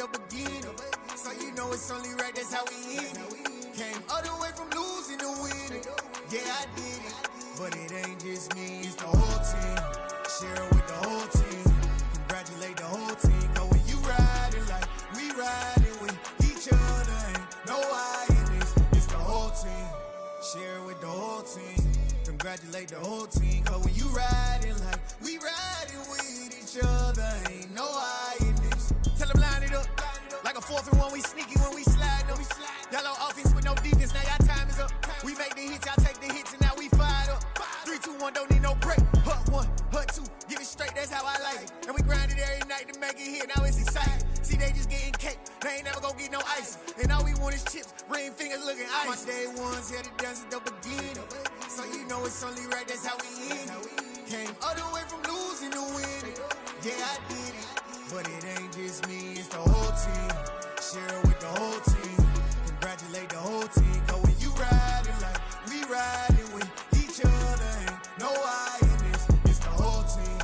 the beginning. So you know it's only right, that's how we end it. Came all the way from losing to winning. Yeah, I did it. But it ain't just me, it's the whole team. Share it with the whole team. Congratulate the whole team. Cause when you riding like we riding with each other, ain't no I in this. It's the whole team. Share it with the whole team. Congratulate the whole team. Cause when you riding like we riding with each other, ain't no I in this. Tell them line it up. Like a 4th and 1, we sneaky when we slide them. Yellow offense with no defense, now y'all time is up. We make the hits, y'all take the hits, and now we fired up. 3, 2, 1, don't need no break. Hut 1, hut 2, get it straight, that's how I like it. And we grind it every night to make it hit, now it's exciting. See, they just getting cake, they ain't never gonna get no ice. And all we want is chips, ring fingers looking ice. My day ones here to dance at the beginning. So you know it's only right, that's how we end it. Came all the way from losing to winning. Yeah, I did it. But it ain't just me, it's the whole team. Share it with the whole team. Congratulate the whole team. Cause when you riding like we riding with each other, ain't no I in this. It's the whole team.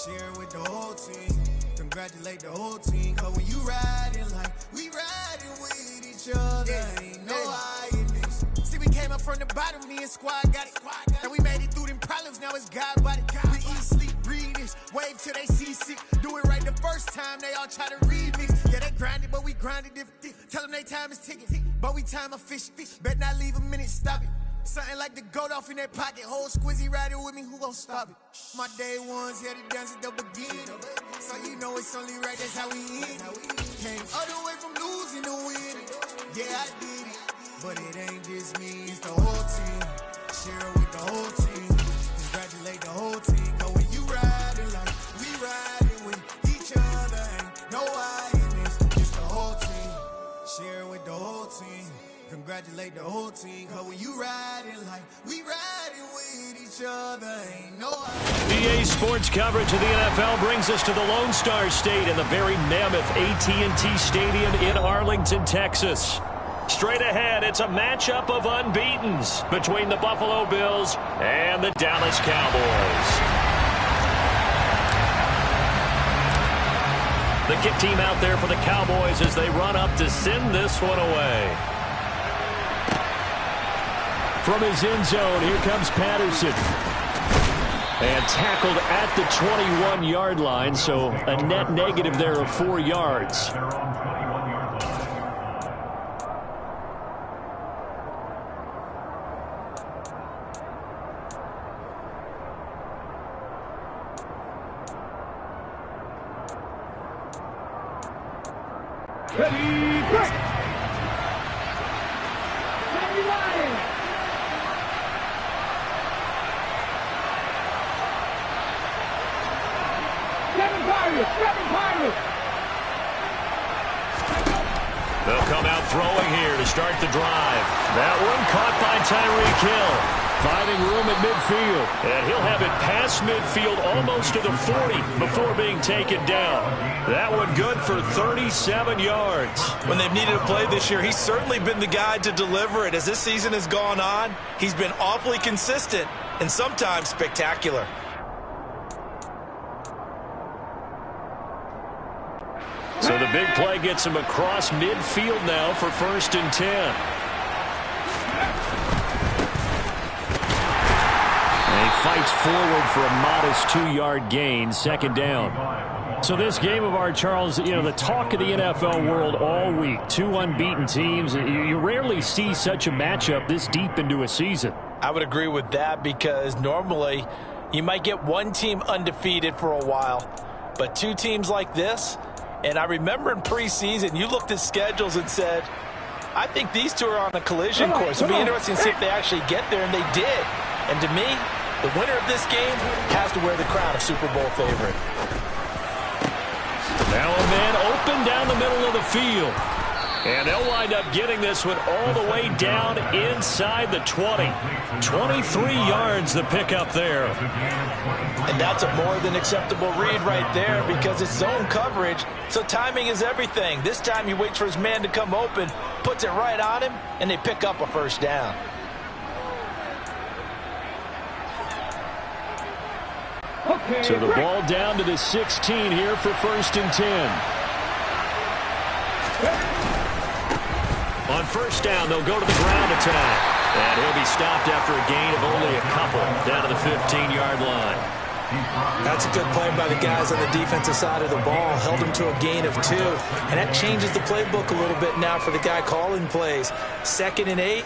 Share it with the whole team. Congratulate the whole team. Cause when you riding like we riding with each other, ain't no I in this. See, we came up from the bottom, me and squad got it. And we made it through them problems, now it's God body. We eat, sleep, breathe this, wave till they see sick. Do it right the first time, they all try to remix. Yeah, they grinded, but we grinded different. Tell them they time is ticking, but we time a fish. Bet not leave a minute, stop it. Something like the goat off in their pocket. Whole squizzy riding with me, who gon' stop it? My day ones here to dance at the beginning. So you know it's only right, that's how we end it. Came all the way from losing to winning. Yeah, I did it. But it ain't just me, it's the whole team. Share it with the whole team. Congratulate the whole team. Cause when you riding like we riding with each other, ain't no I in this. It's the whole team. Share it with the whole team. Congratulate the whole team. Cause when you riding like we riding with each other, ain't no I. EA Sports coverage of the NFL brings us to the Lone Star State in the very mammoth AT&T Stadium in Arlington, Texas. Straight ahead, it's a matchup of unbeatens between the Buffalo Bills and the Dallas Cowboys. The kick team out there for the Cowboys as they run up to send this one away. From his end zone, here comes Patterson. And tackled at the 21-yard line, so a net negative there of 4 yards. Ready, break! They'll come out throwing here to start the drive. That one caught by Tyreek Hill. Finding room at midfield. And he'll have it past midfield almost to the 40 before being taken down. That one good for 37 yards. When they've needed a play this year, he's certainly been the guy to deliver it. As this season has gone on, he's been awfully consistent and sometimes spectacular. So the big play gets him across midfield now for 1st and 10. And he fights forward for a modest 2-yard gain, 2nd down. So this game of our, Charles, you know, the talk of the NFL world all week. 2 unbeaten teams. You rarely see such a matchup this deep into a season. I would agree with that because normally you might get one team undefeated for a while. But 2 teams like this, and I remember in preseason, you looked at schedules and said, I think these 2 are on a collision course. It'll be interesting to see if they actually get there, and they did. And to me, the winner of this game has to wear the crown of Super Bowl favorite. Now a man open down the middle of the field. And they'll wind up getting this one all the way down inside the 20. 23 yards the pickup there. And that's a more than acceptable read right there because it's zone coverage, so timing is everything. This time he waits for his man to come open, puts it right on him, and they pick up a 1st down. So the ball down to the 16 here for 1st and 10. On first down, they'll go to the ground attack. And he'll be stopped after a gain of only a couple down to the 15-yard line. That's a good play by the guys on the defensive side of the ball. Held him to a gain of 2. And that changes the playbook a little bit now for the guy calling plays. 2nd and 8.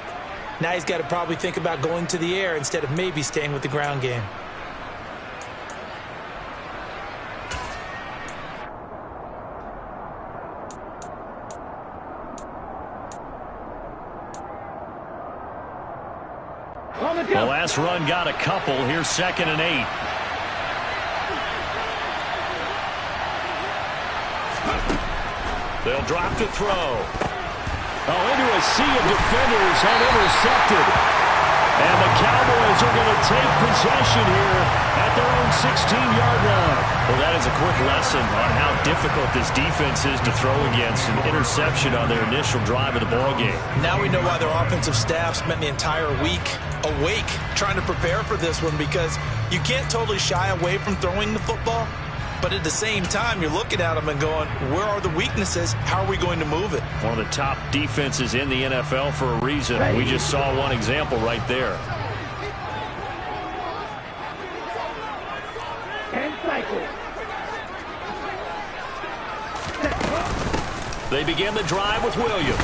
Now he's got to probably think about going to the air instead of maybe staying with the ground game. The last run got a couple. Here's 2nd and 8. They'll drop to throw. Oh, into a sea of defenders and intercepted. And the Cowboys are going to take possession here at their own 16-yard line. Well, that is a quick lesson on how difficult this defense is to throw against. An interception on their initial drive of the ballgame. Now we know why their offensive staff spent the entire week awake trying to prepare for this one, because you can't totally shy away from throwing the football. But at the same time, you're looking at them and going, where are the weaknesses? How are we going to move it? One of the top defenses in the NFL for a reason. We just saw one example right there. They begin the drive with Williams.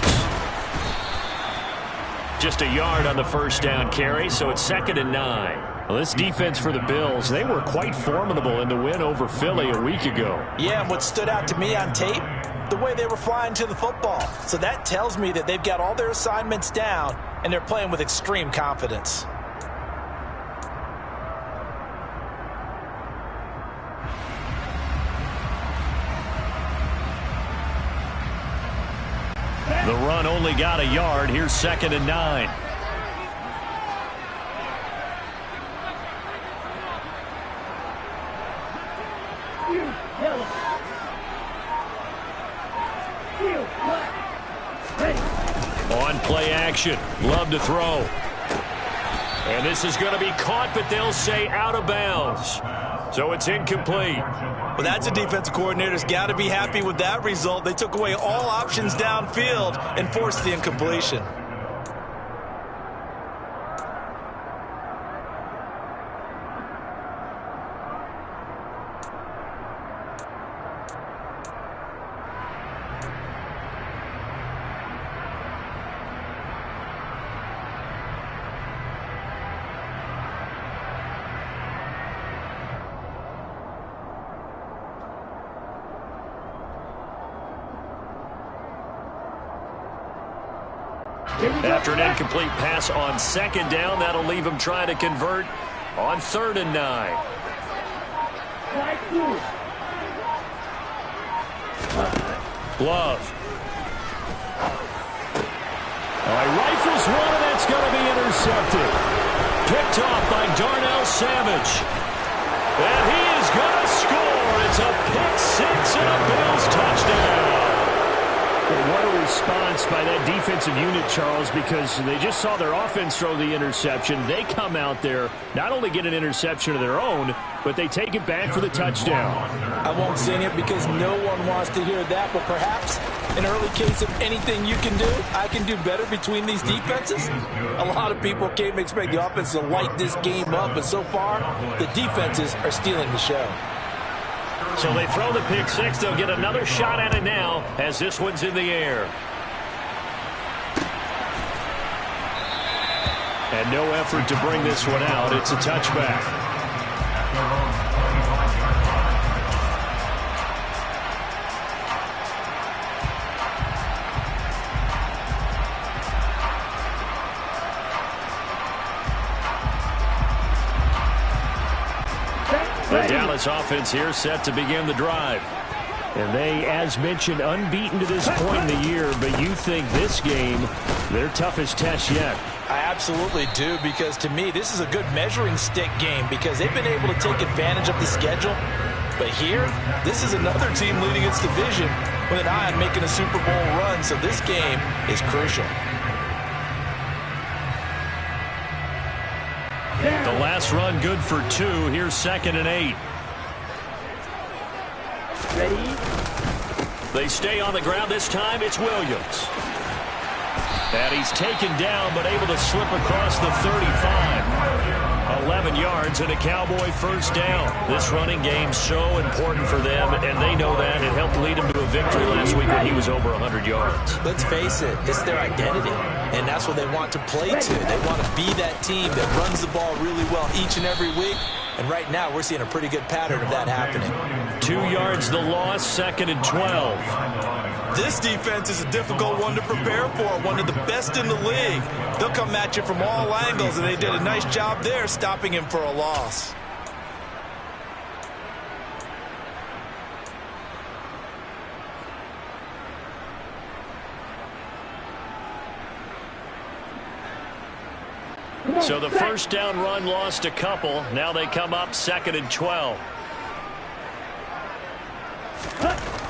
Just a yard on the first down carry, so it's 2nd and 9. Well, this defense for the Bills, they were quite formidable in the win over Philly a week ago. Yeah, and what stood out to me on tape, the way they were flying to the football. So that tells me that they've got all their assignments down, and they're playing with extreme confidence. The run only got a yard. Here's 2nd and 9. On play action. Love to throw. And this is going to be caught, but they'll say out of bounds. So it's incomplete. Well, that's a defensive coordinator's got to be happy with that result. They took away all options downfield and forced the incompletion. After an incomplete pass on 2nd down, that'll leave him trying to convert on 3rd and 9. Love. He rifles one, and that's going to be intercepted. Picked off by Darnell Savage. And he is going to score. It's a pick 6 and a Bills touchdown. Well, what a response by that defensive unit, Charles, because they just saw their offense throw the interception. They come out there, not only get an interception of their own, but they take it back for the touchdown. I won't sing it because no one wants to hear that, but perhaps an early case of anything you can do, I can do better between these defenses. A lot of people came to expect the offense to light this game up, but so far, the defenses are stealing the show. So they throw the pick 6. They'll get another shot at it now as this one's in the air. And no effort to bring this one out. It's a touchback. The Dallas offense here set to begin the drive. And they, as mentioned, unbeaten to this point in the year, but you think this game, their toughest test yet. I absolutely do, because to me, this is a good measuring stick game because they've been able to take advantage of the schedule. But here, this is another team leading its division with an eye on making a Super Bowl run, so this game is crucial. The last run good for 2. Here's 2nd and 8. Ready? They stay on the ground. This time it's Williams. And he's taken down but able to slip across the 35. 11 yards and a Cowboy first down. This running game so important for them, and they know that. It helped lead him to a victory last week when he was over 100 yards. Let's face it, it's their identity, and that's what they want to play to. They want to be that team that runs the ball really well each and every week, and right now we're seeing a pretty good pattern of that happening. 2 yards the loss, 2nd and 12. This defense is a difficult one to prepare for, one of the best in the league. They'll come at you from all angles, and they did a nice job there stopping him for a loss. So the first down run lost a couple. Now they come up 2nd and 12.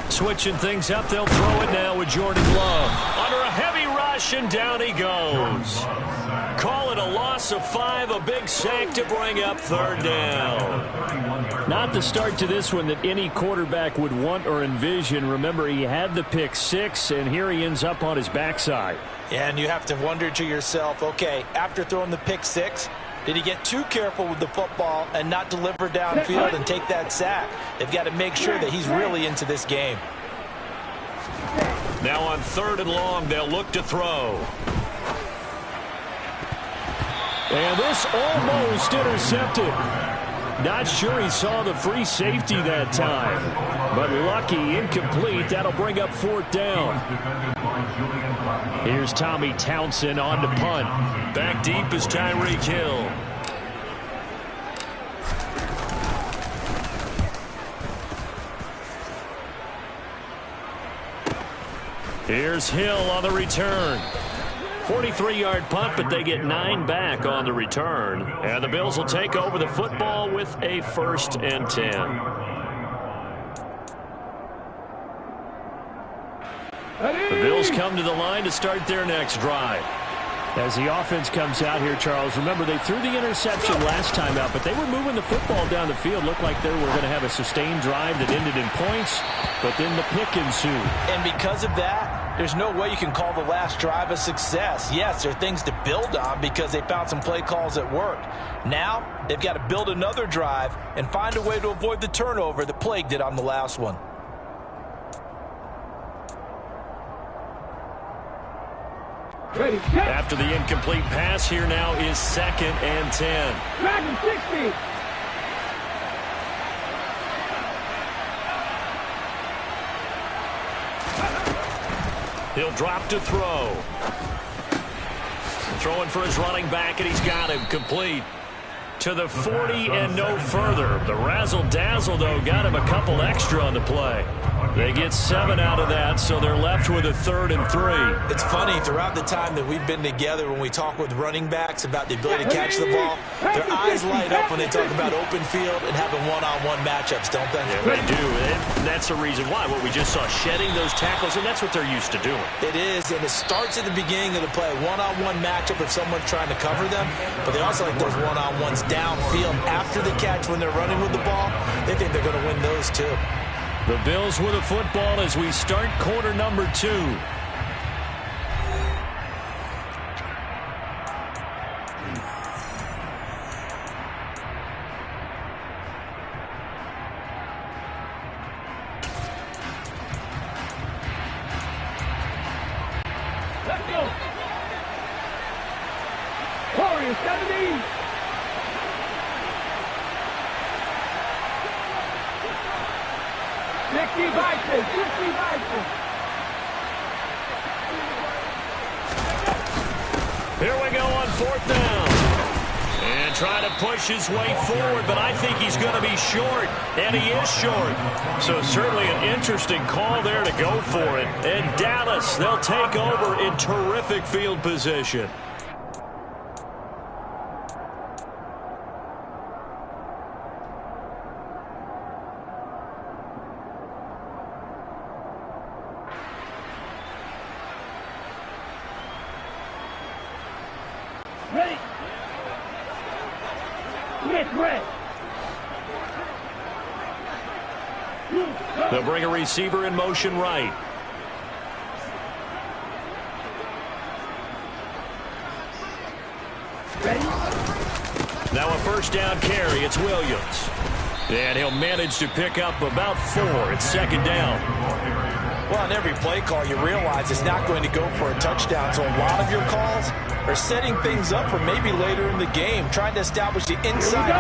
Switching things up, they'll throw it now with Jordan Love. Under a heavy rush, and down he goes. Call it a loss of 5, a big sack to bring up 3rd down. Not the start to this one that any quarterback would want or envision. Remember, he had the pick 6, and here he ends up on his backside. And you have to wonder to yourself, okay, after throwing the pick 6, did he get too careful with the football and not deliver downfield and take that sack? They've got to make sure that he's really into this game. Now on 3rd and long, they'll look to throw. And this almost intercepted. Not sure he saw the free safety that time. But lucky, incomplete. That'll bring up 4th down. Here's Tommy Townsend on to punt. Back deep is Tyreek Hill. Here's Hill on the return. 43-yard punt, but they get 9 back on the return. And the Bills will take over the football with a 1st and 10. The Bills come to the line to start their next drive. As the offense comes out here, Charles, remember they threw the interception last time out, but they were moving the football down the field. Looked like they were going to have a sustained drive that ended in points, but then the pick ensued. And because of that, there's no way you can call the last drive a success. Yes, there are things to build on because they found some play calls that worked. Now, they've got to build another drive and find a way to avoid the turnover that plagued it on the last one. After the incomplete pass, here now is 2nd and 10. Dragon 60. He'll drop to throw. Throwing for his running back, and he's got him complete. To the 40 and no further. The razzle-dazzle, though, got him a couple extra on the play. They get 7 out of that, so they're left with a 3rd and 3. It's funny, throughout the time that we've been together, when we talk with running backs about the ability to catch the ball, their eyes light up when they talk about open field and having one-on-one matchups, don't they? Yeah, they do, and that's the reason why. What we just saw, shedding those tackles, and that's what they're used to doing. It is, and it starts at the beginning of the play, one-on-one matchup if someone's trying to cover them, but they also like those one-on-ones downfield after the catch when they're running with the ball. They think they're going to win those too. The Bills with a football as we start quarter number 2. Let's go. Warriors 70. Here we go on 4th down. And trying to push his way forward, but I think he's going to be short, and he is short. So certainly an interesting call there to go for it. And Dallas, they'll take over in terrific field position. Ready. Get ready. They'll bring a receiver in motion right. Now a first down carry. It's Williams. And he'll manage to pick up about 4. It's second down. Well, on every play call, you realize it's not going to go for a touchdown. So a lot of your calls are setting things up for maybe later in the game, trying to establish the inside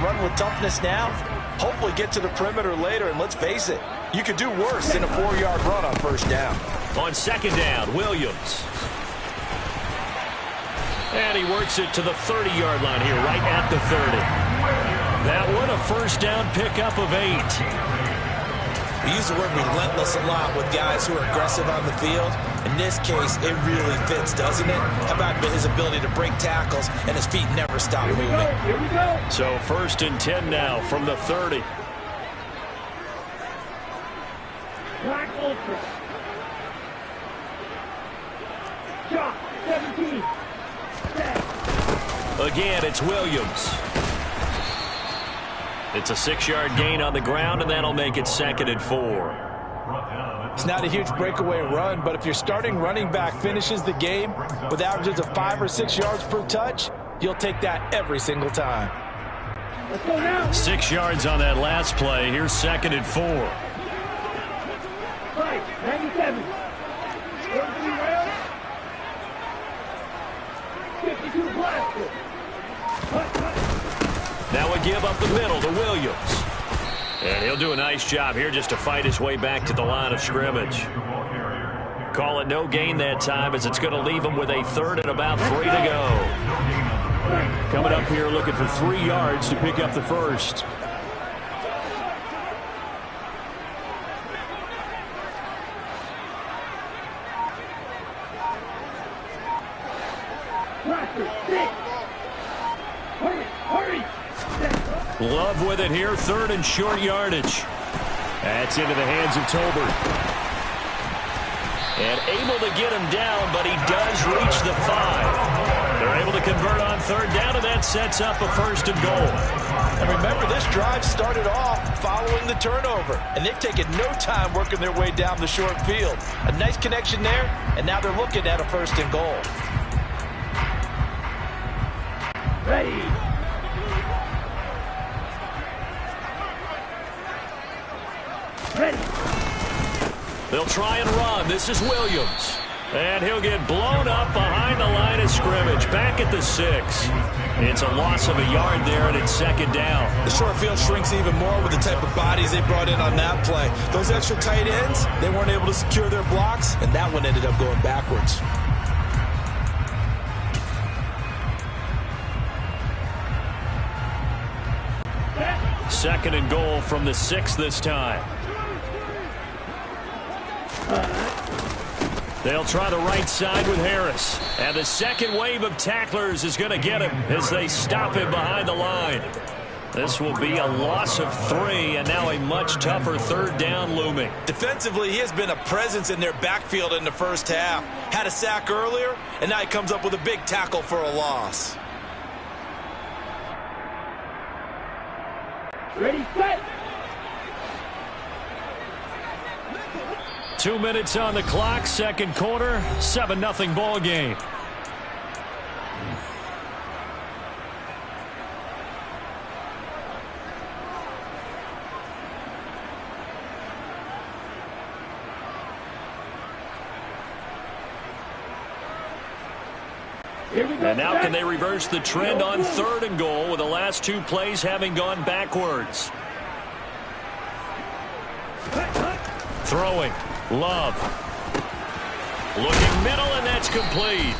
run with toughness now. Hopefully get to the perimeter later, and let's face it, you could do worse than a 4-yard run on first down. On second down, Williams. And he works it to the 30-yard line here, right at the 30. That one, a first down pickup of 8. We use the word relentless a lot with guys who are aggressive on the field. In this case, it really fits, doesn't it? How about his ability to break tackles and his feet never stop moving? Here we go. So first and 10 now from the 30. Black Ultra. Shot, 17. Again, it's Williams. It's a 6-yard gain on the ground, and that'll make it second and 4. It's not a huge breakaway run, but if your starting running back finishes the game with averages of 5 or 6 yards per touch, you'll take that every single time. Let's go now. 6 yards on that last play. Here's second and 4. 97. 33 rounds. 52 blaster. Now a give up the middle to Williams. And he'll do a nice job here just to fight his way back to the line of scrimmage. Call it no gain that time, as it's going to leave him with a third and about 3 to go. Coming up here looking for 3 yards to pick up the first. Love with it here, third and short yardage. That's into the hands of Tolbert. And able to get him down, but he does reach the 5. They're able to convert on third down, and that sets up a first and goal. And remember, this drive started off following the turnover, and they've taken no time working their way down the short field. A nice connection there, and now they're looking at a first and goal. Ready. Ready. They'll try and run. This is Williams. And he'll get blown up behind the line of scrimmage. Back at the 6. It's a loss of a yard there, and it's second down. The short field shrinks even more with the type of bodies they brought in on that play. Those extra tight ends, they weren't able to secure their blocks, and that one ended up going backwards. Second and goal from the 6 this time. They'll try the right side with Harris. And the second wave of tacklers is going to get him as they stop him behind the line. This will be a loss of 3, and now a much tougher third down looming. Defensively, he has been a presence in their backfield in the first half. Had a sack earlier, and now he comes up with a big tackle for a loss. Ready, set. 2 minutes on the clock, second quarter, 7-0 ball game. And now can they reverse the trend on third and goal with the last 2 plays having gone backwards? Throwing. Love. Looking middle, and that's complete.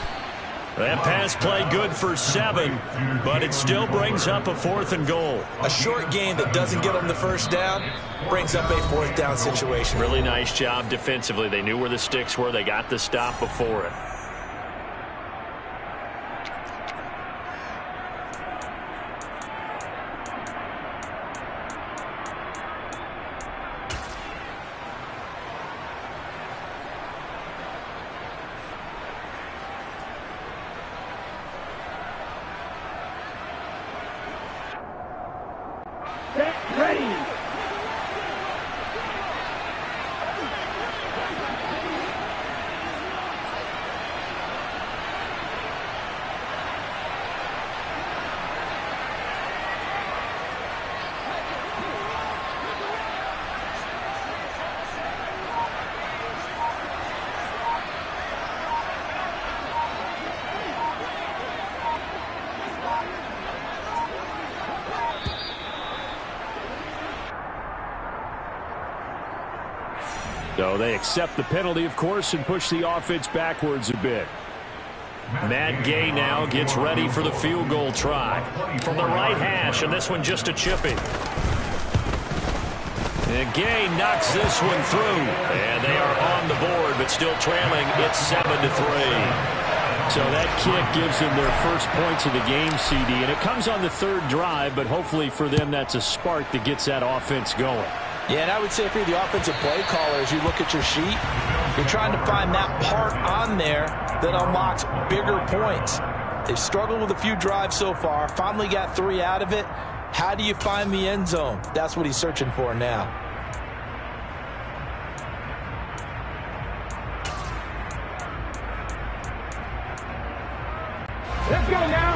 That pass play good for 7, but it still brings up a 4th and goal. A short gain that doesn't get them the first down brings up a 4th down situation. Really nice job defensively. They knew where the sticks were. They got the stop before it. So they accept the penalty, of course, and push the offense backwards a bit. Matt Gay now gets ready for the field goal try. From the right hash, and this one just a chipping. And Gay knocks this one through. And they are on the board, but still trailing. It's 7-3. So that kick gives them their first points of the game, CD. And it comes on the third drive, but hopefully for them that's a spark that gets that offense going. Yeah, and I would say if you're the offensive play caller, as you look at your sheet, you're trying to find that part on there that unlocks bigger points. They've struggled with a few drives so far, finally got 3 out of it. How do you find the end zone? That's what he's searching for now. Let's go now.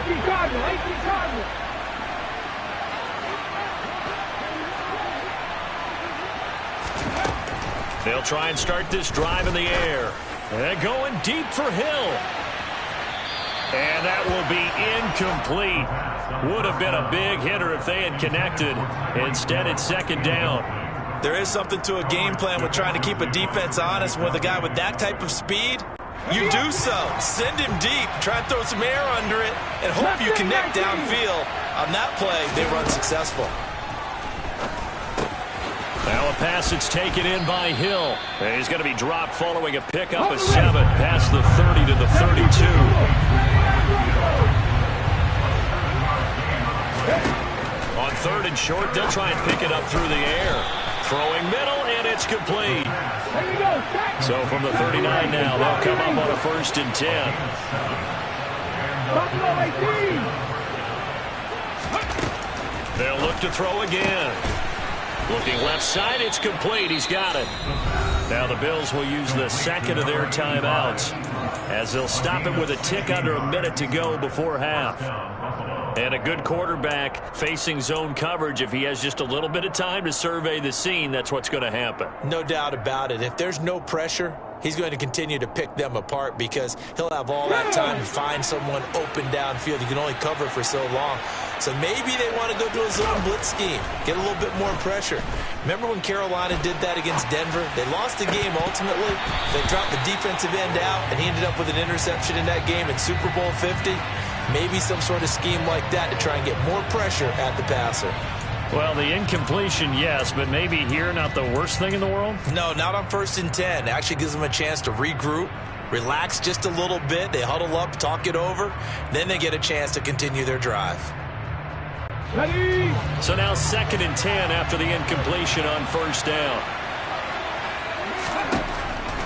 18 Cardinal, 18 Cardinal. They'll try and start this drive in the air. And going deep for Hill. And that will be incomplete. Would have been a big hitter if they had connected. Instead, it's second down. There is something to a game plan with trying to keep a defense honest with a guy with that type of speed. You do so. Send him deep. Try and throw some air under it and hope you connect downfield. On that play, they run successful. Now a pass that's taken in by Hill. And he's going to be dropped following a pickup of 7 past the 30 to the 32. On third and short, they'll try and pick it up through the air. Throwing middle, and it's complete. So from the 39 now, they'll come up on a 1st and 10. They'll look to throw again. Looking left side, it's complete. He's got it. Now the Bills will use the second of their timeouts as they'll stop it with a tick under a minute to go before half. And a good quarterback facing zone coverage, if he has just a little bit of time to survey the scene, that's what's going to happen. No doubt about it. If there's no pressure, he's going to continue to pick them apart because he'll have all that time to find someone open downfield. He can only cover for so long. So maybe they want to go to a zone blitz scheme, get a little bit more pressure. Remember when Carolina did that against Denver? They lost the game ultimately. They dropped the defensive end out, and he ended up with an interception in that game in Super Bowl 50. Maybe some sort of scheme like that to try and get more pressure at the passer. Well, the incompletion, yes, but maybe here not the worst thing in the world? No, not on 1st and 10. It actually gives them a chance to regroup, relax just a little bit. They huddle up, talk it over. Then they get a chance to continue their drive. Ready? So now 2nd and 10 after the incompletion on 1st down.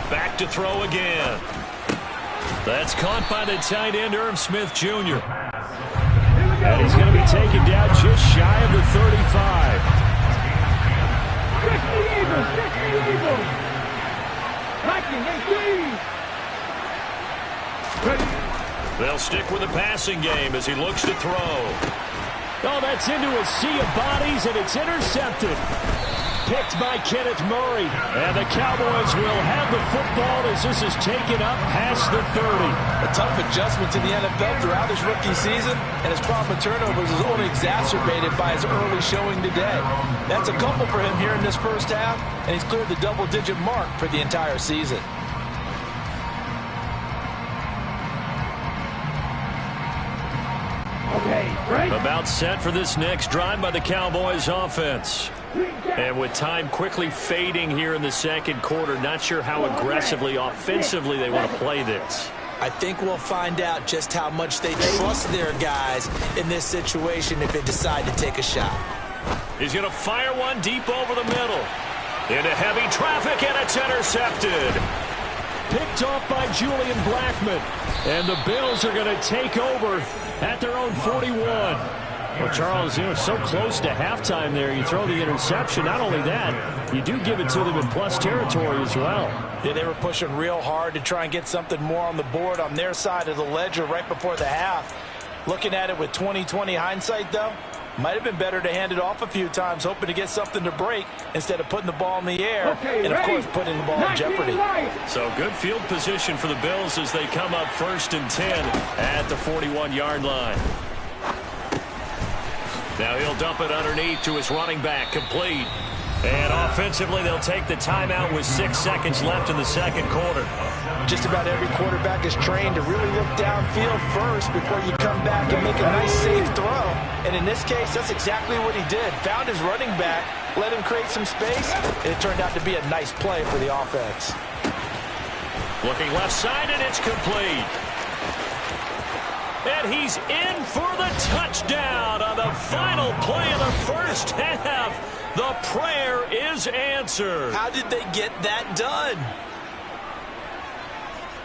Back to throw again. That's caught by the tight end, Irv Smith Jr. And he's going to be taken down just shy of the 35. 60 Eagles, 60 Eagles. Liking, They'll stick with the passing game as he looks to throw. Oh, that's into a sea of bodies, and it's intercepted. Picked by Kenneth Murray. And the Cowboys will have the football as this is taken up past the 30. A tough adjustment to the NFL throughout his rookie season, and his problem with turnovers is only exacerbated by his early showing today. That's a couple for him here in this first half, and he's cleared the double-digit mark for the entire season. Okay, right. About set for this next drive by the Cowboys offense. And with time quickly fading here in the second quarter, not sure how aggressively, offensively they want to play this. I think we'll find out just how much they trust their guys in this situation if they decide to take a shot. He's going to fire one deep over the middle. Into heavy traffic, and it's intercepted. Picked off by Julian Blackmon. And the Bills are going to take over at their own 41. Well, Charles, so close to halftime there. You throw the interception. Not only that, you do give it to them in plus territory as well. Yeah, they were pushing real hard to try and get something more on the board on their side of the ledger right before the half. Looking at it with 20/20 hindsight, though, might have been better to hand it off a few times, hoping to get something to break instead of putting the ball in the air and, of course, putting the ball in jeopardy. So good field position for the Bills as they come up 1st and 10 at the 41-yard line. Now he'll dump it underneath to his running back, complete. And offensively, they'll take the timeout with 6 seconds left in the second quarter. Just about every quarterback is trained to really look downfield first before you come back and make a nice, safe throw. And in this case, that's exactly what he did. Found his running back, let him create some space, and it turned out to be a nice play for the offense. Looking left side, and it's complete. And he's in for the touchdown on the final play of the first half. The prayer is answered. How did they get that done?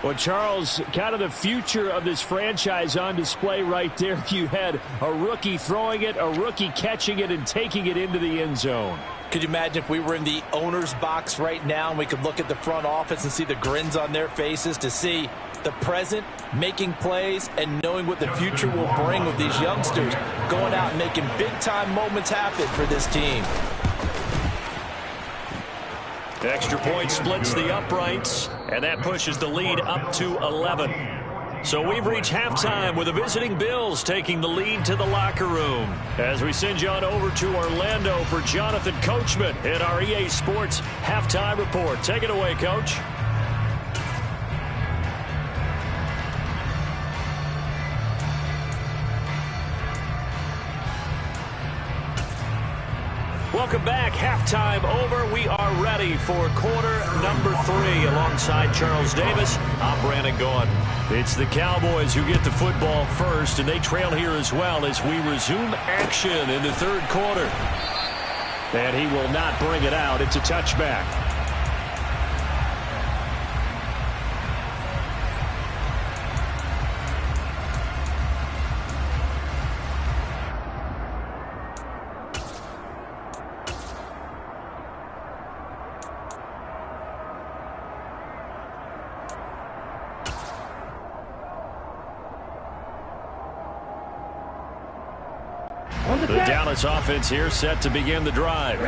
Well, Charles, kind of the future of this franchise on display right there. You had a rookie throwing it, a rookie catching it, and taking it into the end zone. Could you imagine if we were in the owner's box right now and we could look at the front office and see the grins on their faces to see the present making plays and knowing what the future will bring with these youngsters going out and making big-time moments happen for this team. The extra point splits the uprights, and that pushes the lead up to 11. So we've reached halftime with the visiting Bills taking the lead to the locker room. As we send you on over to Orlando for Jonathan Coachman in our EA Sports Halftime Report. Take it away, Coach. Welcome back. Halftime over. We are ready for quarter number 3. Alongside Charles Davis, I'm Brandon Gaudin. It's the Cowboys who get the football first, and they trail here as well as we resume action in the third quarter. And he will not bring it out. It's a touchback. The Dallas offense here set to begin the drive.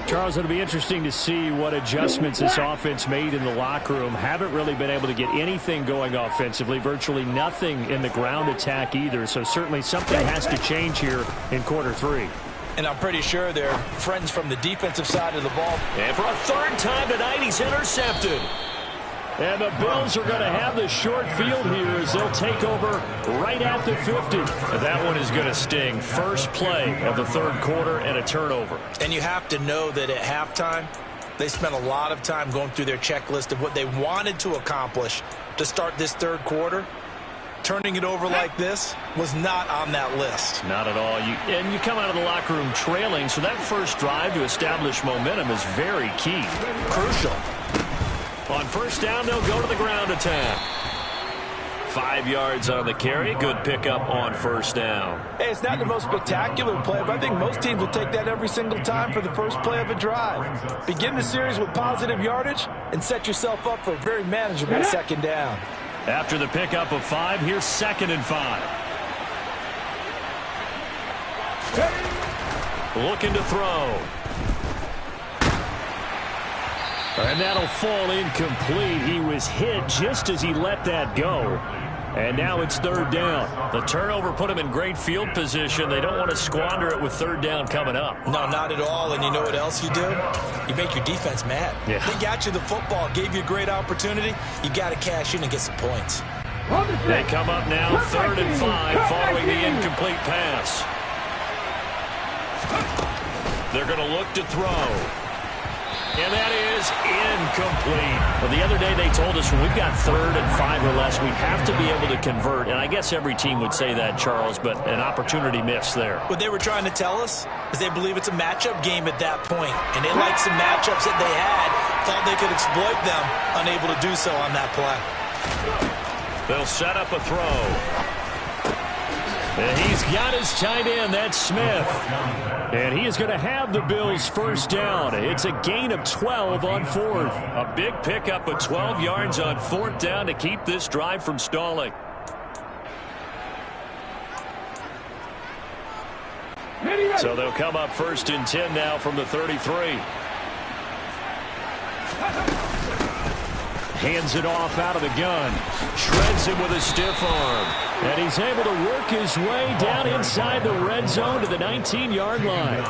Charles, it'll be interesting to see what adjustments this offense made in the locker room. Haven't really been able to get anything going offensively, virtually nothing in the ground attack either. So certainly something has to change here in quarter 3. And I'm pretty sure they're friends from the defensive side of the ball. And for a third time tonight, he's intercepted. And the Bills are going to have the short field here as they'll take over right at the 50. That one is going to sting. First play of the third quarter and a turnover. And you have to know that at halftime, they spent a lot of time going through their checklist of what they wanted to accomplish to start this third quarter. Turning it over like this was not on that list. Not at all. And you come out of the locker room trailing, so that first drive to establish momentum is very key. Crucial. On first down, they'll go to the ground attack. 5 yards on the carry. Good pickup on first down. Hey, it's not the most spectacular play, but I think most teams will take that every single time for the first play of a drive. Begin the series with positive yardage and set yourself up for a very manageable second down. After the pickup of 5, here's 2nd and 5. Looking to throw. And that'll fall incomplete. He was hit just as he let that go. And now it's third down. The turnover put him in great field position. They don't want to squander it with third down coming up. No, not at all. And you know what else you do? You make your defense mad. Yeah. They got you the football, gave you a great opportunity. You got to cash in and get some points. They come up now 3rd and 5 following the incomplete pass. They're going to look to throw. And that is incomplete. Well, the other day they told us when we've got 3rd and 5 or less, we have to be able to convert. And I guess every team would say that, Charles, but an opportunity missed there. What they were trying to tell us is they believe it's a matchup game at that point. And they liked some matchups that they had, thought they could exploit them, unable to do so on that play. They'll set up a throw. And he's got his tight end, that's Smith. And he is going to have the Bills first down. It's a gain of 12 on 4th. A big pickup of 12 yards on 4th down to keep this drive from stalling. So they'll come up 1st and 10 now from the 33. hands it off out of the gun. Shreds him with a stiff arm. And he's able to work his way down inside the red zone to the 19-yard line.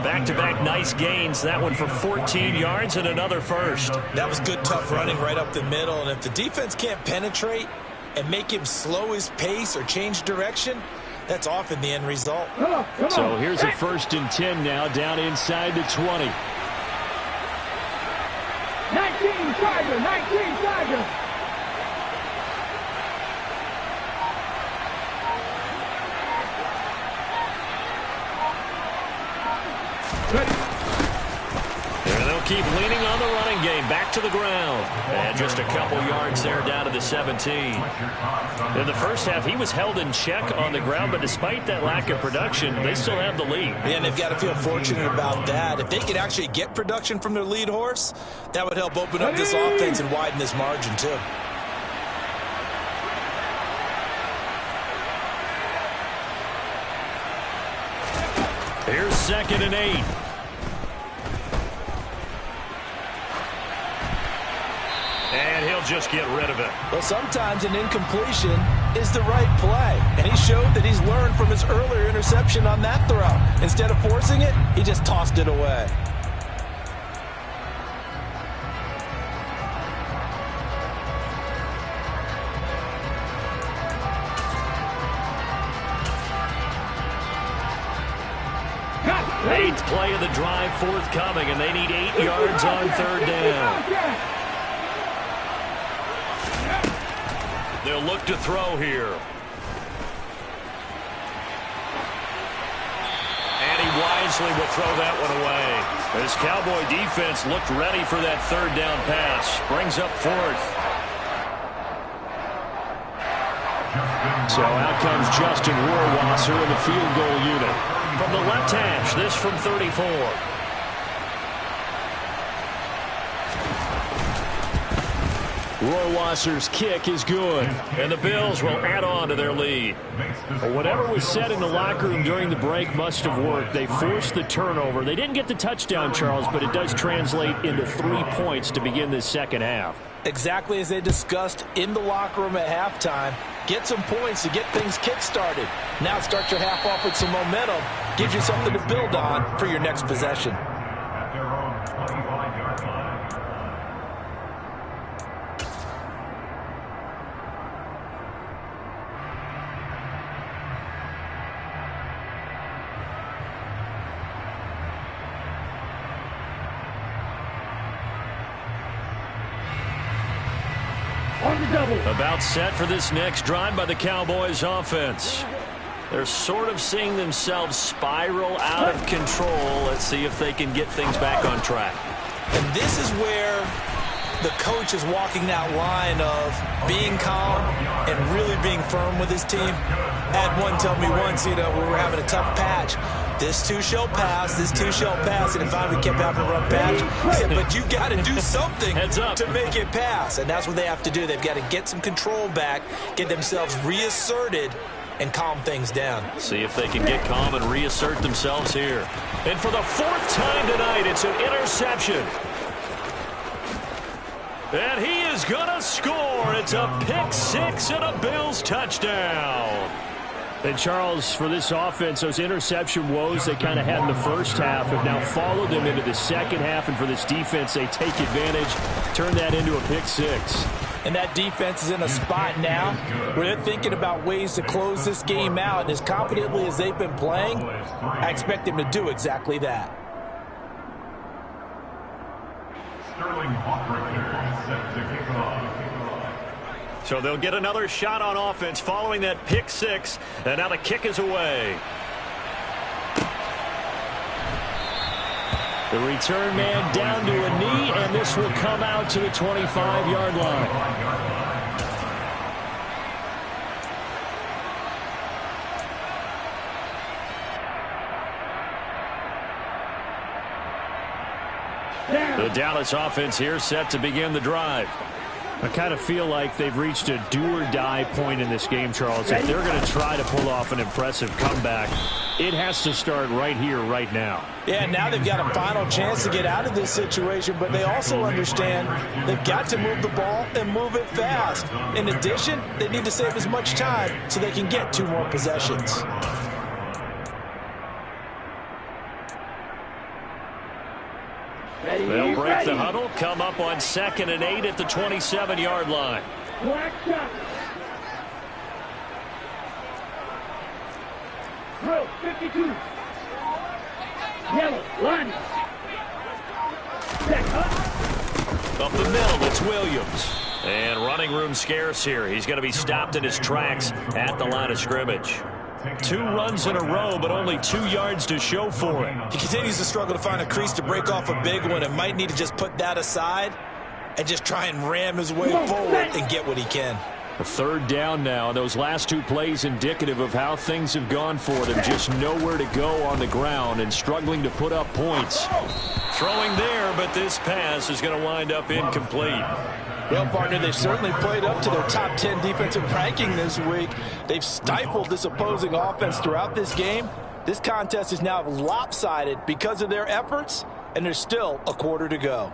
Back-to-back nice gains. That one for 14 yards and another first. That was good, tough running right up the middle. And if the defense can't penetrate and make him slow his pace or change direction, that's often the end result. So here's a 1st and 10 now, down inside the 20. 19 Chargers, 19 Chargers. And they'll keep leaning on the running game. Back to the ground. And just a couple yards there down to the 17. In the first half, he was held in check on the ground, but despite that lack of production, they still have the lead. And they've got to feel fortunate about that. If they could actually get production from their lead horse, that would help open up this offense and widen this margin too. Here's 2nd and 8. And he'll just get rid of it. Well, sometimes an incompletion is the right play. And he showed that he's learned from his earlier interception on that throw. Instead of forcing it, he just tossed it away. Eighth play of the drive forthcoming, and they need 8 yards on 3rd down. They'll look to throw here. And he wisely will throw that one away. This Cowboy defense looked ready for that 3rd down pass. Brings up 4th. So out comes Justin Rohrwasser in the field goal unit. From the left hash, this from 34. Rohrwasser's kick is good, and the Bills will add on to their lead. Whatever was said in the locker room during the break must have worked. They forced the turnover. They didn't get the touchdown, Charles, but it does translate into 3 points to begin this 2nd half. Exactly as they discussed in the locker room at halftime. Get some points to get things kick-started. Now start your half off with some momentum. Gives you something to build on for your next possession. About set for this next drive by the Cowboys offense. They're sort of seeing themselves spiral out of control. Let's see if they can get things back on track. And this is where the coach is walking that line of being calm and really being firm with his team. I had one tell me once, we were having a tough patch. This too shall pass, this too shall pass. And finally we kept having a rough patch. He said, but you got to do something to make it pass. And that's what they have to do. They've got to get some control back, get themselves reasserted, and calm things down. See if they can get calm and reassert themselves here. And for the 4th time tonight, it's an interception. And he is going to score. It's a pick-6 and a Bills touchdown. And, Charles, for this offense, those interception woes they kind of had in the first half have now followed them into the 2nd half. And for this defense, they take advantage, turn that into a pick-6. And that defense is in a spot now where they're thinking about ways to close this game out. And as confidently as they've been playing, I expect them to do exactly that. So they'll get another shot on offense following that pick-6. And now the kick is away. The return man down to a knee, and this will come out to the 25-yard line. The Dallas offense here set to begin the drive. I kind of feel like they've reached a do-or-die point in this game, Charles. If they're going to try to pull off an impressive comeback, It has to start right here, right now. Yeah, now they've got a final chance to get out of this situation, but they also understand they've got to move the ball and move it fast. In addition, they need to save as much time so they can get 2 more possessions. They'll break the huddle, come up on 2nd and 8 at the 27-yard line. Black shot. Drill 52. Yellow, line. Set up. Up the middle, it's Williams. And running room scarce here. He's going to be stopped in his tracks at the line of scrimmage. 2 runs in a row, but only 2 yards to show for it. He continues to struggle to find a crease to break off a big one and might need to just put that aside and just try and ram his way forward and get what he can. A 3rd down now. Those last 2 plays indicative of how things have gone for them. Just nowhere to go on the ground and struggling to put up points. Throwing there, but this pass is going to wind up incomplete. Well, partner, they've certainly played up to their top 10 defensive ranking this week. They've stifled this opposing offense throughout this game. This contest is now lopsided because of their efforts, and there's still a quarter to go.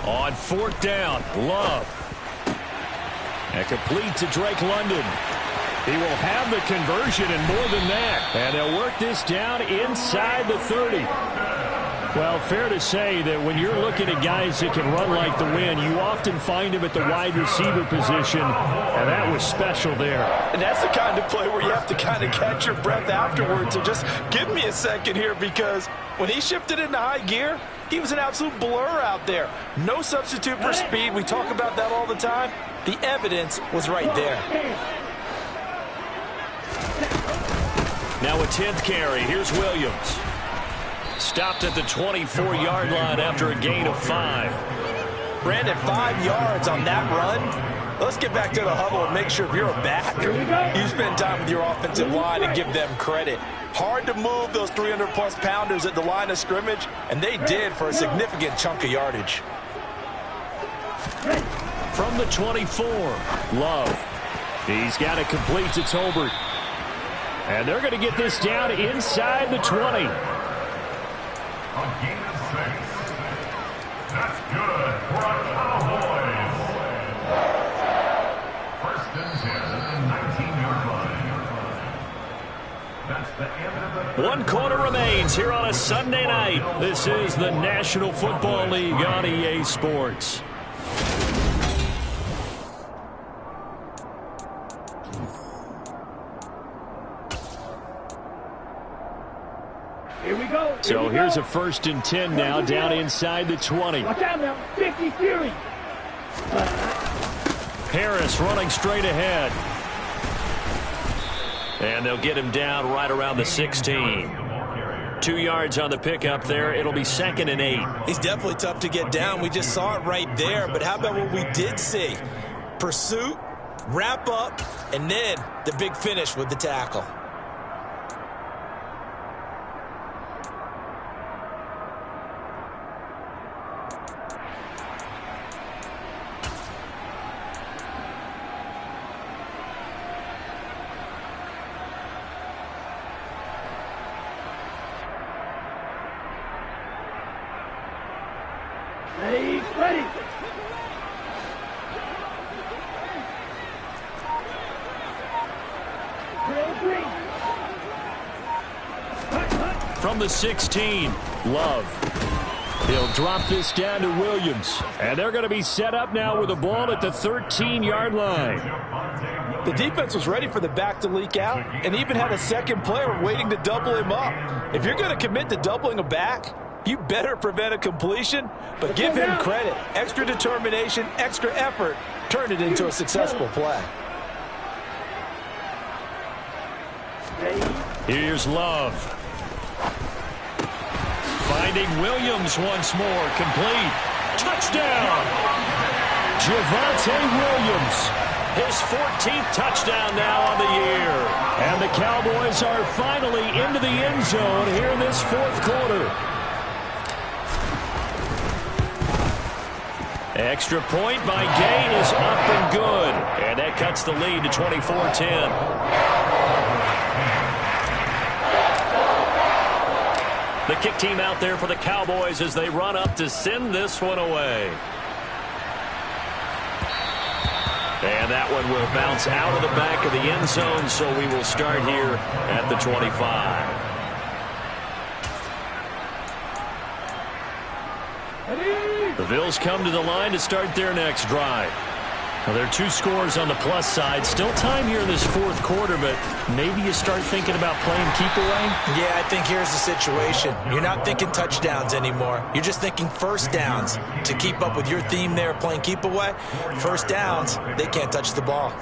On 4th down, Love. And complete to Drake London. He will have the conversion and more than that. And they'll work this down inside the 30. Well, fair to say that when you're looking at guys that can run like the wind, you often find them at the wide receiver position, and that was special there. And that's the kind of play where you have to kind of catch your breath afterwards. So just give me a second here, because when he shifted into high gear, he was an absolute blur out there. No substitute for speed. We talk about that all the time. The evidence was right there. Now a 10th carry. Here's Williams. Stopped at the 24-yard line after a gain of 5. Brandon, 5 yards on that run. Let's get back to the huddle and make sure if you're a back, you spend time with your offensive line and give them credit. Hard to move those 300-plus pounders at the line of scrimmage, and they did for a significant chunk of yardage. From the 24, Love. He's got it complete to Tolbert. And they're going to get this down inside the 20. A gain of 6. That's good for our Cowboys. 1st and 10 at the 19-yard line. That's the end of the 1 quarter remains here on a Sunday night. This is the National Football League on EA Sports. Here we go. So here's a 1st and 10 now, down inside the 20. Watch out now. 50 Fury. Harris running straight ahead. And they'll get him down right around the 16. 2 yards on the pickup there. It'll be 2nd and 8. He's definitely tough to get down. We just saw it right there. But how about what we did see? Pursuit, wrap up, and then the big finish with the tackle. Ready. From the 16, Love. He'll drop this down to Williams. And they're going to be set up now with the ball at the 13-yard line. The defense was ready for the back to leak out and even had a second player waiting to double him up. If you're going to commit to doubling a back, you better prevent a completion, but give him credit. Extra determination, extra effort, turned it into a successful play. Here's Love. Finding Williams once more. Complete. Touchdown! Javonte Williams, his 14th touchdown now on the year. And the Cowboys are finally into the end zone here in this fourth quarter. Extra point by Gay is up and good. And that cuts the lead to 24-10. The kick team out there for the Cowboys as they run up to send this one away. And that one will bounce out of the back of the end zone, so we will start here at the 25. The Bills come to the line to start their next drive. Now, there are 2 scores on the plus side. Still time here in this fourth quarter, but maybe you start thinking about playing keep away? Yeah, I think here's the situation. You're not thinking touchdowns anymore. You're just thinking first downs. To keep up with your theme there, playing keep away, first downs, they can't touch the ball.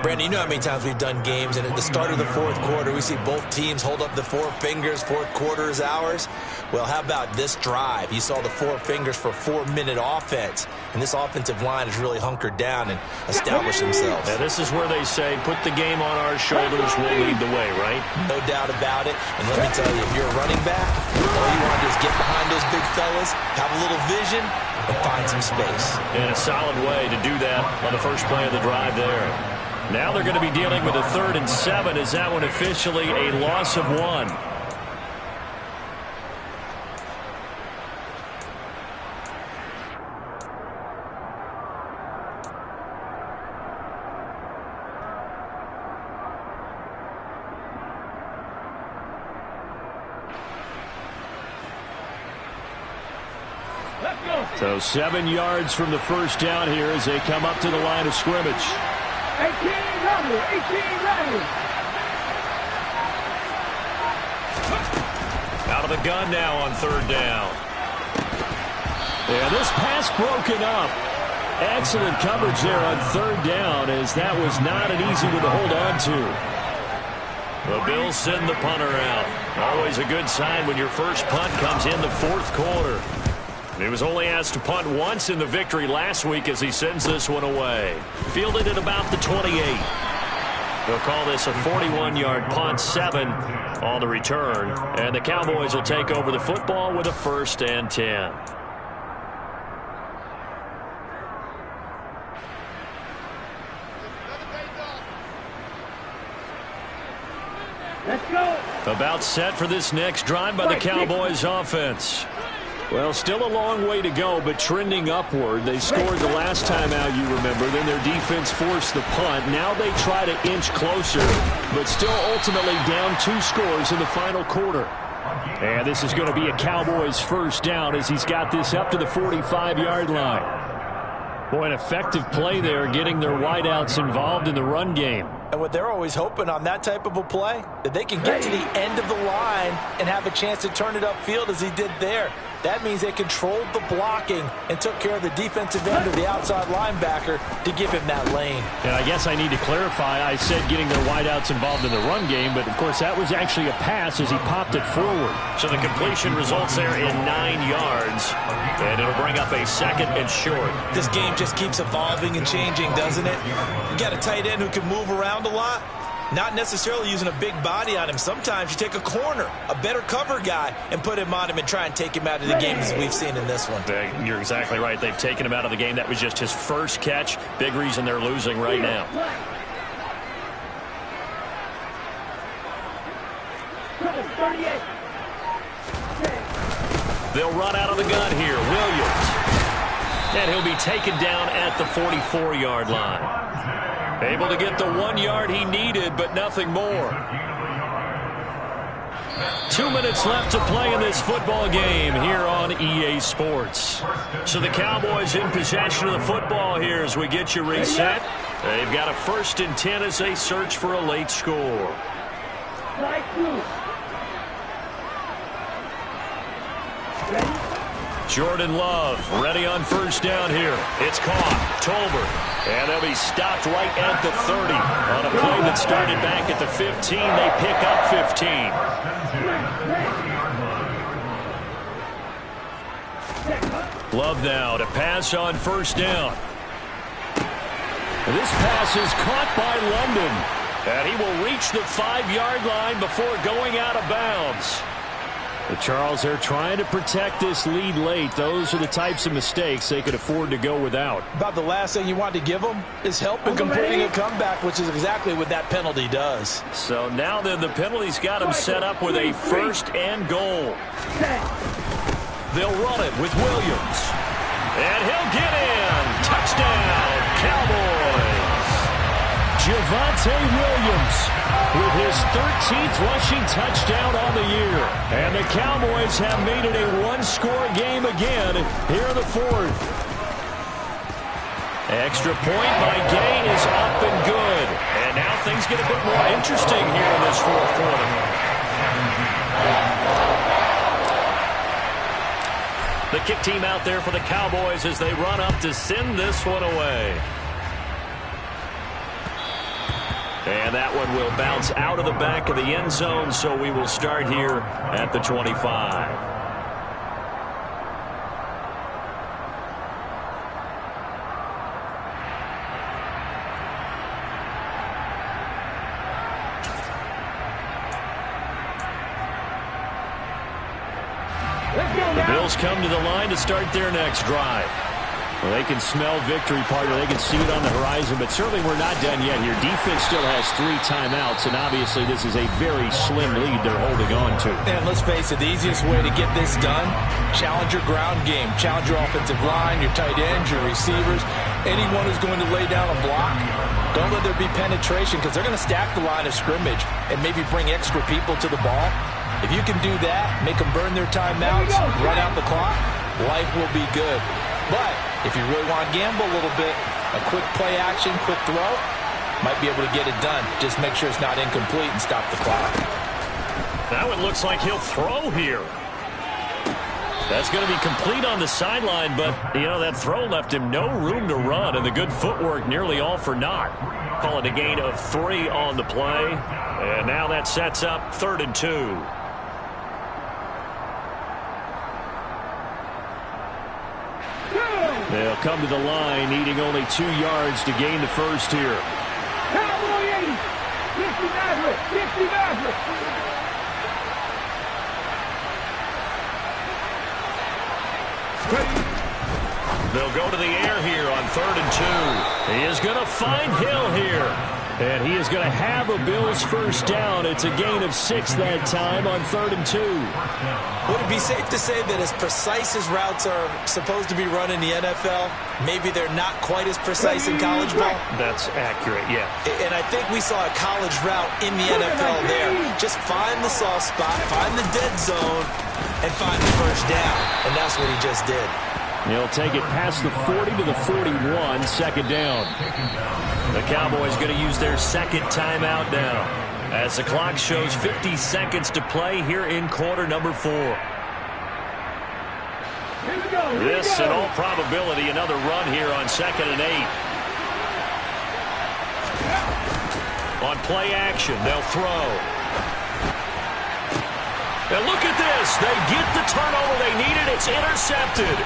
Brandon, you know how many times we've done games, and at the start of the fourth quarter, we see both teams hold up the 4 fingers, fourth quarter is ours. Well, how about this drive? You saw the 4 fingers for 4-minute offense, and this offensive line has really hunkered down and established themselves. Yeah, this is where they say, put the game on our shoulders, we'll lead the way, right? No doubt about it. And let me tell you, if you're a running back, all you want to do is get behind those big fellas, have a little vision, and find some space. And a solid way to do that on the first play of the drive there. Now they're going to be dealing with a 3rd and 7. Is that one officially a loss of 1? So 7 yards from the first down here as they come up to the line of scrimmage. 18 ready. Out of the gun now on 3rd down. Yeah, this pass broken up. Excellent coverage there on 3rd down, as that was not an easy one to hold on to. The Bills send the punter out. Always a good sign when your first punt comes in the fourth quarter. He was only asked to punt once in the victory last week as he sends this one away. Fielded at about the 28. They'll call this a 41-yard punt, 7 on the return. And the Cowboys will take over the football with a 1st and 10. Let's go. About set for this next drive by the Cowboys offense. Well, still a long way to go, but trending upward. They scored the last time out, you remember. Then their defense forced the punt. Now they try to inch closer, but still ultimately down 2 scores in the final quarter. And this is going to be a Cowboys first down as he's got this up to the 45-yard line. Boy, an effective play there, getting their wideouts involved in the run game. And what they're always hoping on that type of a play, that they can get to the end of the line and have a chance to turn it upfield as he did there. That means they controlled the blocking and took care of the defensive end of the outside linebacker to give him that lane. And I guess I need to clarify, I said getting their wideouts involved in the run game, but of course that was actually a pass as he popped it forward. So the completion results there in 9 yards, and it'll bring up a 2nd and short. This game just keeps evolving and changing, doesn't it? You got a tight end who can move around a lot. Not necessarily using a big body on him. Sometimes you take a corner, a better cover guy, and put him on him and try and take him out of the game as we've seen in this one. You're exactly right. They've taken him out of the game. That was just his first catch. Big reason they're losing right now. They'll run out of the gun here. Williams. And he'll be taken down at the 44-yard line. Able to get the 1 yard he needed, but nothing more. 2 minutes left to play in this football game here on EA Sports. So the Cowboys in possession of the football here as we get you reset. They've got a 1st and 10 as they search for a late score. Jordan Love ready on first down here. It's caught. Tolbert. And they'll be stopped right at the 30. On a play that started back at the 15, they pick up 15. Love now to pass on first down. This pass is caught by London. And he will reach the 5-yard line before going out of bounds. But Charles, they're trying to protect this lead late. Those are the types of mistakes they could afford to go without. About the last thing you want to give them is help in completing a comeback, which is exactly what that penalty does. So now then the penalty's got him set up with a 1st and goal. They'll run it with Williams. And he'll get in. Touchdown, Cowboys. Javonte Williams with his 13th rushing touchdown on the year. And the Cowboys have made it a one-score game again here in the 4th. Extra point by Gay is up and good. And now things get a bit more interesting here in this 4th quarter. The kick team out there for the Cowboys as they run up to send this one away. And that one will bounce out of the back of the end zone, so we will start here at the 25. The Bills come to the line to start their next drive. Well, they can smell victory, partner. They can see it on the horizon, but certainly we're not done yet here. Defense still has 3 timeouts, and obviously this is a very slim lead they're holding on to. And let's face it, the easiest way to get this done, challenge your ground game. Challenge your offensive line, your tight ends, your receivers, anyone who's going to lay down a block. Don't let there be penetration because they're going to stack the line of scrimmage and maybe bring extra people to the ball. If you can do that, make them burn their timeouts, run out the clock, life will be good. But if you really want to gamble a little bit, a quick play action, quick throw, might be able to get it done. Just make sure it's not incomplete and stop the clock. Now it looks like he'll throw here. That's going to be complete on the sideline, but, you know, that throw left him no room to run, and the good footwork nearly all for naught. Call it a gain of 3 on the play, and now that sets up 3rd and 2. They'll come to the line, needing only 2 yards to gain the first here. Cowboy 80. 50 Maverick. 50 Maverick. They'll go to the air here on 3rd and 2. He is going to find Hill here. And he is going to have a Bills first down. It's a gain of 6 that time on 3rd and 2. Would it be safe to say that as precise as routes are supposed to be run in the NFL, maybe they're not quite as precise in college ball? That's accurate, yeah. And I think we saw a college route in the NFL there. Just find the soft spot, find the dead zone, and find the first down. And that's what he just did. He'll take it past the 40 to the 41, 2nd down. The Cowboys going to use their 2nd timeout now, as the clock shows 50 seconds to play here in quarter number 4. This, in all probability, another run here on 2nd and 8. On play action, they'll throw. And look at this. They get the turnover they needed. It's intercepted.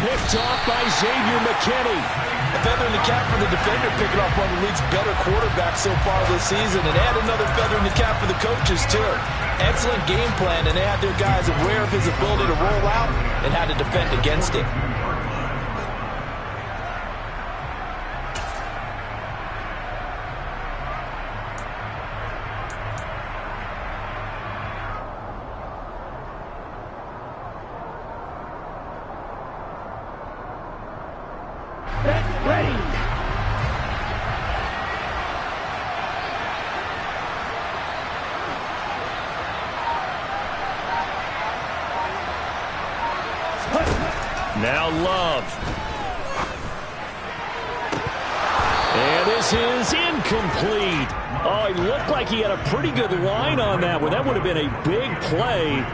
Picked off by Xavier McKinney. A feather in the cap for the defender, picking off one of the league's better quarterbacks so far this season, and add another feather in the cap for the coaches, too. Excellent game plan, and they had their guys aware of his ability to roll out and how to defend against it. Now Love. And this is incomplete. Oh, it looked like he had a pretty good line on that one. That would have been a big play,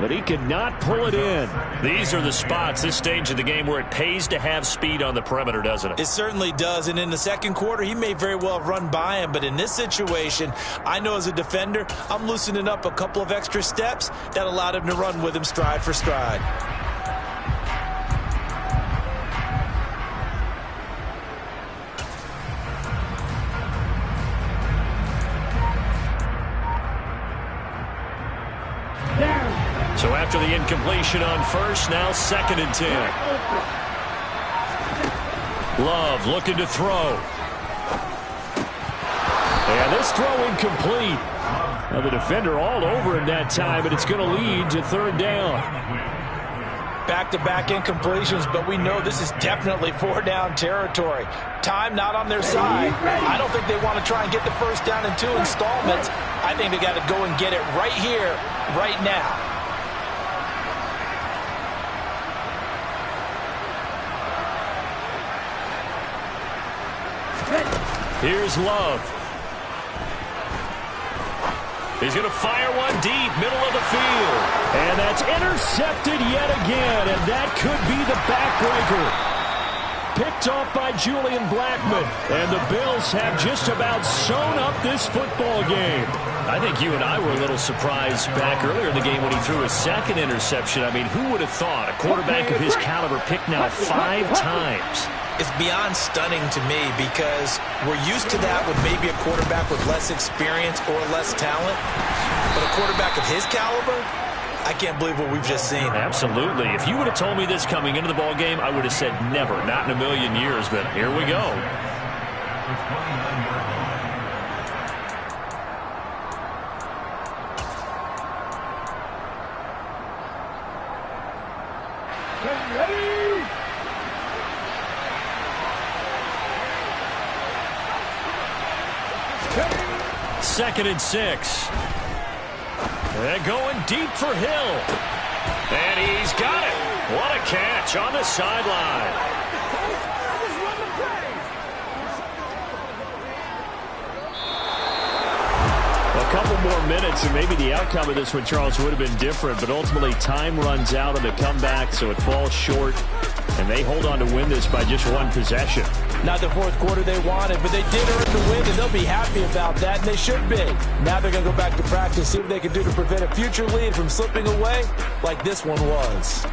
but he could not pull it in. These are the spots, this stage of the game, where it pays to have speed on the perimeter, doesn't it? It certainly does, and in the 2nd quarter, he may very well run by him, but in this situation, I know as a defender, I'm loosening up a couple of extra steps that allowed him to run with him stride for stride. After the incompletion on first, now 2nd and 10. Love looking to throw. And this throw incomplete. Now the defender all over him that time, and it's going to lead to 3rd down. Back-to-back incompletions, but we know this is definitely 4-down territory. Time not on their side. I don't think they want to try and get the first down in 2 installments. I think they got to go and get it right here, right now. Here's Love. He's going to fire one deep, middle of the field. And that's intercepted yet again, and that could be the backbreaker. Picked off by Julian Blackmon, and the Bills have just about sewn up this football game. I think you and I were a little surprised back earlier in the game when he threw his 2nd interception. I mean, who would have thought a quarterback of his caliber picked now 5 times? It's beyond stunning to me because we're used to that with maybe a quarterback with less experience or less talent. But a quarterback of his caliber, I can't believe what we've just seen. Absolutely. If you would have told me this coming into the ball game, I would have said never, not in a million years. But here we go. Second and 6. They're going deep for Hill. And he's got it. What a catch on the sideline. A couple more minutes, and maybe the outcome of this one, Charles, would have been different. But ultimately, time runs out on the comeback, so it falls short. And they hold on to win this by just 1 possession. Not the 4th quarter they wanted, but they did earn the win, and they'll be happy about that, and they should be. Now they're going to go back to practice, see what they can do to prevent a future lead from slipping away like this one was.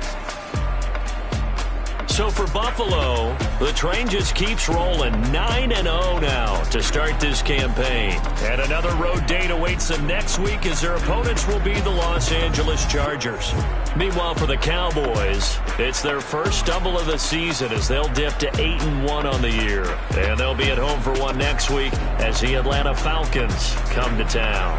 So for Buffalo, the train just keeps rolling. 9-0 now to start this campaign. And another road date awaits them next week as their opponents will be the Los Angeles Chargers. Meanwhile, for the Cowboys, it's their first stumble of the season as they'll dip to 8-1 on the year. And they'll be at home for one next week as the Atlanta Falcons come to town.